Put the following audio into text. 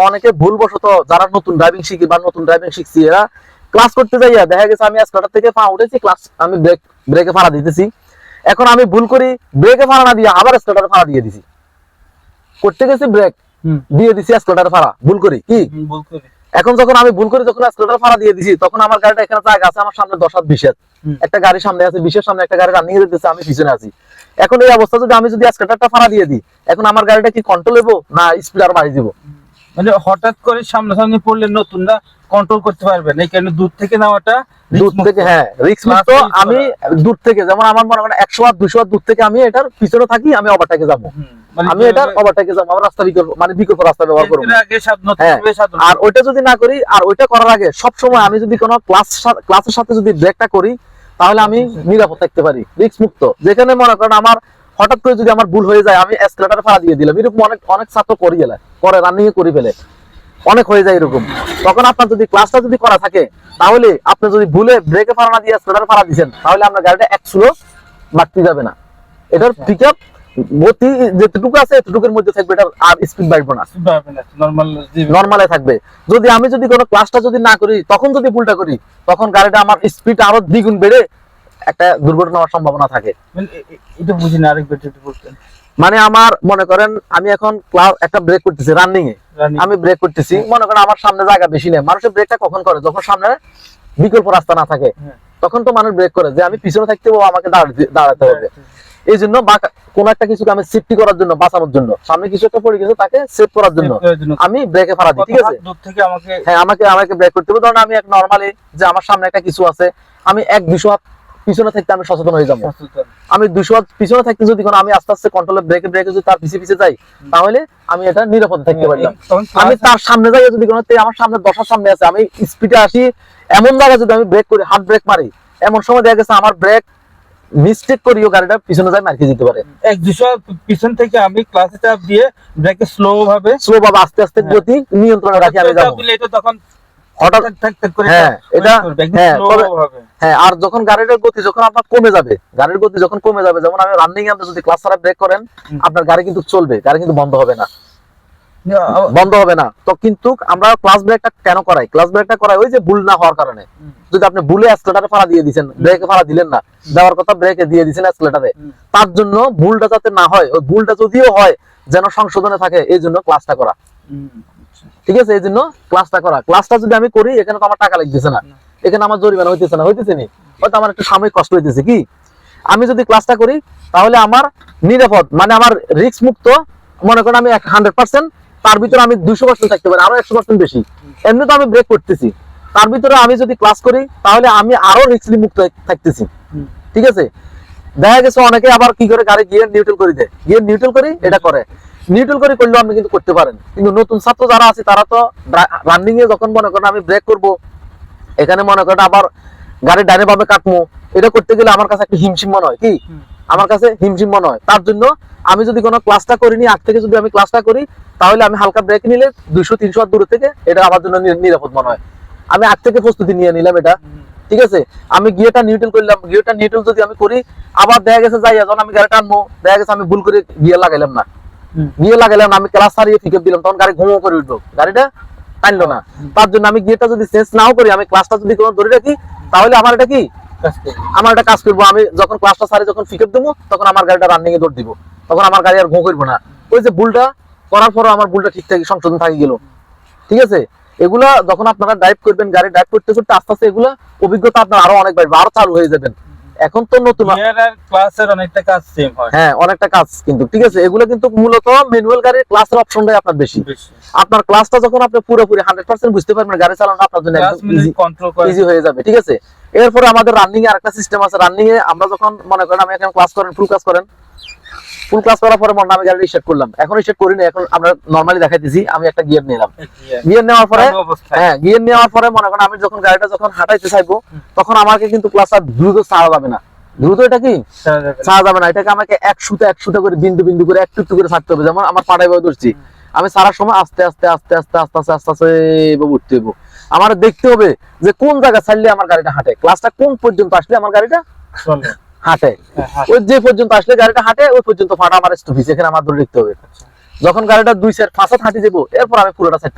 অনেকে ভুলবশত যারা নতুন ড্রাইভিং শিখি বা নতুন ড্রাইভিং শিখছি এরা ক্লাস করতে যাইয়া দেখা গেছে আমি এসকেলেটর থেকে পা উঠেছি, ক্লাস আমি ব্রেকে ফাড়া দিতেছি, এখন আমি ভুল করি ব্রেকে ফাড়া না দিয়ে আবার এসকেলেটরে ফাড়া দিয়ে দিছি, করতে গেছি ব্রেক দিয়ে দিছি এসকেলেটরে ফাড়া ভুল করি কি ভুল করি। এখন যখন আমি ভুল করি যখন এসকেলেটর ফাড়া দিয়ে দিছি তখন আমার গাড়িটা এখানে জায়গা আছে, আমার সামনে 10 হাত 20 হাত একটা গাড়ি সামনে আছে, 20 এর সামনে একটা গাড়ি রানিং এ যেতেছে, আমি পিছনে আছি। এখন এই অবস্থা যদি আমি এসকেলেটরটা ফাড়া দিয়ে দিই, এখন আমার গাড়িটা কি কন্ট্রোল হইব না স্পিড আর বাড়িয়ে দিব? মানে হঠাৎ করে সামনাসামনি পড়লে নতুনরা কন্ট্রোল করতে পারবে না, এই কারণে দূর থেকে নেওয়াটা দূর থেকে, হ্যাঁ রিস্ক মুক্ত। আমি দূর থেকে, যেমন আমার মনে করেন 100 হাত 200 হাত দূর থেকে আমি এটার পিছনে থাকি, আমি ওভারটেকে যাব, আমি এটার ওভারটেকে যাব, আমার রাস্তা বিকল্প মানে বিকল্প রাস্তা ব্যবহার করব। আর ওইটা যদি না করি, আর ওইটা করার আগে সব সময় আমি যদি কোনো ক্লাসের সাথে যদি ব্রেকটা করি তাহলে আমি নিরাপদ থাকতে পারি, রিস্ক মুক্ত। যেখানে মনে করেন আমার হঠাৎ করে যদি আমার ভুল হয়ে যায়, আমি এসকেলেটর ফাড়া দিয়ে দিলাম, এরকম অনেক ছাত্র করে গেলে পরে রানিং এ করে ফেলে, অনেক হয়ে যায় এরকম। তখন আপনার যদি ক্লাসটা যদি করা থাকে তাহলে আপনি যদি ভুলে ব্রেকে ফাড়া না দিয়ে এসকেলেটর ফাড়া দিবেন তাহলে আপনার গাড়িটা 1 স্লো বাড়তে যাবে না, এটার পিকআপ গতি যেটুকু আছে এতটুকুর মধ্যে থাকবে, এটা আর স্পিড বাড়বে না, নরমালে থাকবে। যদি আমি যদি কোনো ক্লাসটা যদি না করি তখন যদি ভুলটা করি তখন গাড়িটা আমার স্পিড আরো দ্বিগুণ বেড়ে একটা দুর্ঘটনা হওয়ার সম্ভাবনা থাকে। এটা বুঝি না, আরেকবার যদি বলতেন। মানে আমার মনে করেন আমি এখন একটা ব্রেক করতেছি রানিং এ, আমি ব্রেক করতেছি, মনে করেন আমার সামনে জায়গা বেশি নেই। মানুষের ব্রেকটা কখন করে? যখন সামনে বিকল্প রাস্তা না থাকে, তখন তো মানুষ ব্রেক করে যে আমি পিছনে থাকতে হবে, আমাকে দাঁড়াতে হবে। এই জন্য কোন একটা কিছুকে আমি সেফটি করার জন্য, বাঁচানোর জন্য, সামনে কিছু একটা পড়ে গেছে তাকে সেভ করার জন্য আমি ব্রেকে ফাড়া দিই, ঠিক আছে? হ্যাঁ, আমাকে ব্রেক করতে হবে। ধরুন আমি এক নরমালি যে আমার সামনে একটা কিছু আছে, আমি 1-200 হাত পিছনে থাকতে আমি সচেতন হয়ে যাবো, আমি 200 হাত পিছনে থাকতে যদি আমি আস্তে আস্তে কন্ট্রোলে ব্রেকে যদি তার পিছে যাই তাহলে আমি এটা নিরাপদ থাকতে পারলাম। আমি তার সামনে যাই যদি আমার সামনে 10 হাত সামনে আছে, আমি স্পিডে আসি, এমন জায়গায় যদি আমি ব্রেক করি, হার্ড ব্রেক মারি, এমন সময় দেখা গেছে আমার ব্রেক মিস্টেক করিও গাড়িটা পিছনে যায় মার্কে যেতে পারে। 1-200 পিছন থেকে আমি ক্লাসে চাপ দিয়ে ব্রেকে স্লো ভাবে আস্তে আস্তে গতি নিয়ন্ত্রণে রাখি আমি যাব, এটা তখন হঠাৎ করে এটা হ্যাঁ। আর যখন গাড়ির গতি যখন আপনার কমে যাবে, গাড়ির গতি যখন কমে যাবে, যেমন আমি রানিং এ আপনি যদি ক্লাস ছাড়া ব্রেক করেন আপনার গাড়ি কিন্তু চলবে, গাড়ি কিন্তু বন্ধ হবে না। তো কিন্তু আমরা ক্লাস ব্রেকটা কেন করাই? ক্লাস ব্রেকটা করাই ওই যে ভুল না হওয়ার কারণে। যদি আপনি ভুলে এসকেলেটরে ফাড়া দিয়ে দিয়েছেন, ব্রেকে ফাড়া দিলেন না, দেওয়ার কথা ব্রেকে দিয়ে দিয়েছেন এসকেলেটরে, তার জন্য ভুলটা যাতে না হয়, ওই ভুলটা যদিও হয় যেন সংশোধনে থাকে, এই জন্য ক্লাসটা করা, ঠিক আছে? এই জন্য ক্লাসটা করা। ক্লাসটা যদি আমি করি এখানে তো আমার টাকা লাগতেছে না, এখানে আমার জরিমানা হইতেছে নি, হয়তো আমার একটু সাময়িক কষ্ট হইতেছে। কি আমি যদি ক্লাসটা করি তাহলে আমার নিরাপদ, মানে আমার রিস্ক মুক্ত। মনে করেন আমি 100%, তার ভিতরে আমি 200% থাকতে পারি, আরো 100% বেশি। এমনি তো আমি ব্রেক করতেছি, তার ভিতরে আমি যদি ক্লাস করি তাহলে আমি আরো রিস্ক মুক্ত থাকতেছি, ঠিক আছে? দেখা গেছে অনেকে আবার কি করে, গাড়ি গিয়ার নিউট্রাল করে দেয়, গিয়ার নিউট্রাল করি এটা করে, নিউট্রাল করে করলেও আপনি কিন্তু করতে পারেন। কিন্তু নতুন ছাত্র যারা আছে তারা তো রানিং এ যখন মনে করেন আমি ব্রেক করব, এখানে মনে করেন আবার গাড়ি ডাইনে ভাবে কাটবো, এটা করতে গেলে আমার কাছে একটা হিমশিম মনে হয়, কি আমার কাছে হিমশিম মনে হয়। তার জন্য আমি যদি কোনো ক্লাসটা করিনি, আগ থেকে যদি আমি ক্লাসটা করি তাহলে আমি হালকা ব্রেক নিলে 200-300 হাত দূর থেকে এটা আমার জন্য নিরাপদ মনে হয়। আমি আগ থেকে প্রস্তুতি নিয়ে নিলাম এটা, ঠিক আছে? আমি গিয়ারটা নিউট্রাল করলাম, গিয়ারটা নিউট্রাল যদি আমি করি, আবার দেখা গেছে যাই যখন আমি গাড়িটা আনবো, দেখা গেছে আমি ভুল করে গিয়ার লাগাইলাম না, আমি ক্লাস হারিয়ে পিকআপ দিলাম, তখন গাড়ি ঘুমো করে উঠবো, গাড়িটা টানলো না। তার জন্য আমি গিয়ারটা যদি চেঞ্জ নাও করি, আমি ক্লাসটা যদি কোনো ধরে রাখি তাহলে আমার এটা কি, আমার একটা কাজ করবো। আমি যখন ক্লাসটা সারি যখন পিকআপ দেবো তখন আমার গাড়িটা রানিং এ দৌড় দিব, তখন আমার গাড়ি আর ঘুম করবো না। ওই যে ভুলটা করার পরও আমার ভুলটা ঠিকঠাক সংশোধন থাকি গেল, ঠিক আছে? এগুলা যখন আপনারা ড্রাইভ করবেন, গাড়ি ড্রাইভ করতে করতে আস্তে আস্তে এগুলা অভিজ্ঞতা আপনার আরো অনেক বাড়বে, আরো চালু হয়ে যাবেন। এখন তো নতুন ক্লাসের অনেকটা কাজ সেম হয়, হ্যাঁ অনেকটা কাজ কিন্তু, ঠিক আছে? এগুলো কিন্তু মূলত ম্যানুয়াল গাড়ির ক্লাসের অপশনটাই আপনার বেশি। আপনার ক্লাসটা যখন আপনি পুরোপুরি 100% বুঝতে পারবেন, গাড়ি চালানো আপনার জন্য একদম ইজি হয়ে যাবে, ঠিক আছে? এরপরে আমাদের রানিং এ আরেকটা সিস্টেম আছে। রানিং এ আমরা যখন মনে করেন আমি এখন ক্লাস করেন, ফুল ক্লাস করার পরে মনে আমি গাড়ি রিসেট করলাম, এখন রিসেট করি না, এখন আমরা নরমালি দেখাইতেছি আমি একটা গিয়ার নিলাম, গিয়ার নেওয়ার পরে গিয়ার নেওয়ার পরে মনে করেন আমি যখন গাড়িটা যখন হাঁটাইতে চাইবো তখন আমাকে কিন্তু ক্লাসটা দ্রুত ছাড়া যাবে না, দ্রুত এটা কি ছাড়া যাবে না, এটাকে আমাকে এক সুতা করে বিন্দু বিন্দু করে একটু করে ছাড়তে হবে। যেমন আমার পাড়ায় ভাবে ধরছি, আমি ছাড়ার সময় আস্তে আস্তে আস্তে আস্তে আস্তে আস্তে আস্তে আস্তে উঠতে হইব। আমার দেখতে হবে যে কোন জায়গা ছাড়লে আমার গাড়িটা হাঁটে, ক্লাসটা কোন পর্যন্ত আসলে আমার গাড়িটা হাঁটে, ওই যে পর্যন্ত আসলে গাড়িটা হাঁটে ওই পর্যন্ত ফাটা আমার স্টপেজ, এখানে আমার ধরে দেখতে হবে। যখন গাড়িটা 2 সাইড 5 হাঁটি যাবো, এরপর আমি পুরোটা সাইড